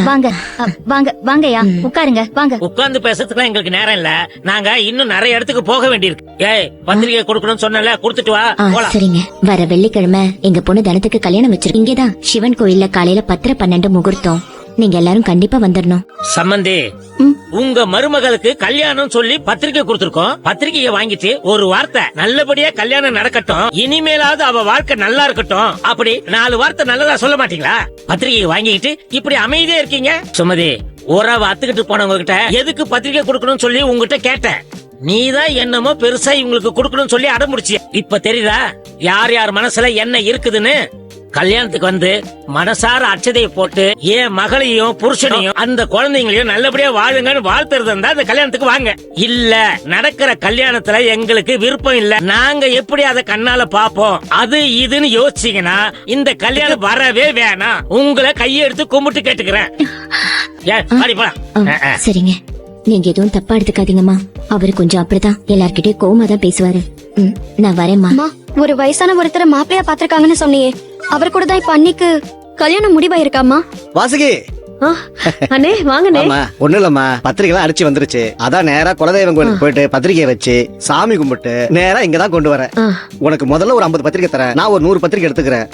வாங்க வாங்க வாங்கயா, உட்காருங்க வாங்க. உட்கார்ந்து பேசுறதுக்குலாம் எங்களுக்கு நேரம் இல்ல. நாங்க இன்னும் நிறைய இடத்துக்கு போக வேண்டியிருக்கு. ஏய், பத்திரிகை கொடுக்கணும்னு சொன்னல, கொடுத்துட்டு வா. போலாம். சரிங்க. வர வெள்ளிக்கிழமை எங்க பொண்ணு தனத்துக்கு கல்யாணம் வச்சிருக்கோம். இங்கதான் சிவன் கோயில்ல காலையில 10:12 முகூர்த்தம். நீங்க எல்லாரும் கண்டிப்பா வந்துடணும். சம்பந்தி, உங்க மருமகளுக்கு கல்யாணம் சொல்லி பத்திரிக்கை கொடுத்திருக்கோம். பத்திரிக்கையை வாங்கிட்டு ஒரு வார்த்தை நல்லபடியா கல்யாணம் நடக்கட்டும், இனிமேலாவது அவ வாழ்க்கை நல்லா இருக்கட்டும், அப்படி 4 வார்த்தை நல்லதா சொல்ல மாட்டீங்களா? பத்திரிக்கையை வாங்கிட்டு இப்படி அமைதியா இருக்கீங்க. சுமதி, உறவை அத்துக்கிட்டு போனவங்க கிட்ட எதுக்கு பத்திரிக்கை கொடுக்கணும்னு சொல்லி உங்ககிட்ட கேட்டேன். நீதான் என்னமோ பெருசா இவங்களுக்கு கொடுக்கணும்னு சொல்லி அடமுடிச்சிய. இப்ப தெரியுதா யார் யார் மனசுல என்ன இருக்குதுன்னு? கல்யாணத்துக்கு வந்து மனசார அச்சதையை போட்டு என் மகளையும் புருஷனையும் அந்த குழந்தைங்களையும் நல்லபடியா வாழுங்கன்னு வாழ்த்துறது இருந்தா அந்த கல்யாணத்துக்கு வாங்க. இல்ல, நடக்கிற கல்யாணத்துல எங்களுக்கு விருப்பம் இல்ல, நாங்க எப்படி அதை கண்ணால பாப்போம், அது இதுன்னு யோசிச்சீங்கன்னா இந்த கல்யாணம் வரவே வேணாம். உங்களை கையெடுத்து கும்பிட்டு கேட்டுக்கிறேன். சரிங்க, நீங்க எதுவும் தப்பா எடுத்துக்காதீங்கம்மா. அவரு கொஞ்சம் அப்படிதான், எல்லார்கிட்டயும் கோவமா தான் பேசுவாரு. நான் வரேம்மா. ஒரு வயசான ஒருத்தரை மாப்பிளையா பாத்திருக்காங்கன்னு சொன்னியே, அவர் கூட தான் இப்ப அன்னைக்கு கல்யாணம் முடிவாயிருக்காமா? வாசுகி, அண்ணே வாங்கண்ணே. ஒண்ணு இல்லம்மா, பத்திரிகை எல்லாம் அடிச்சு வந்துருச்சு. அதான் நேரா குலதெய்வம் கோயிலுக்கு போயிட்டு பத்திரிகையை வச்சு சாமி கும்பிட்டு நேரா இங்கதான் கொண்டு வரேன். உனக்கு முதல்ல ஒரு 50 பத்திரிகை தரேன், நான் ஒரு 100 பத்திரிகை எடுத்துக்கிறேன்.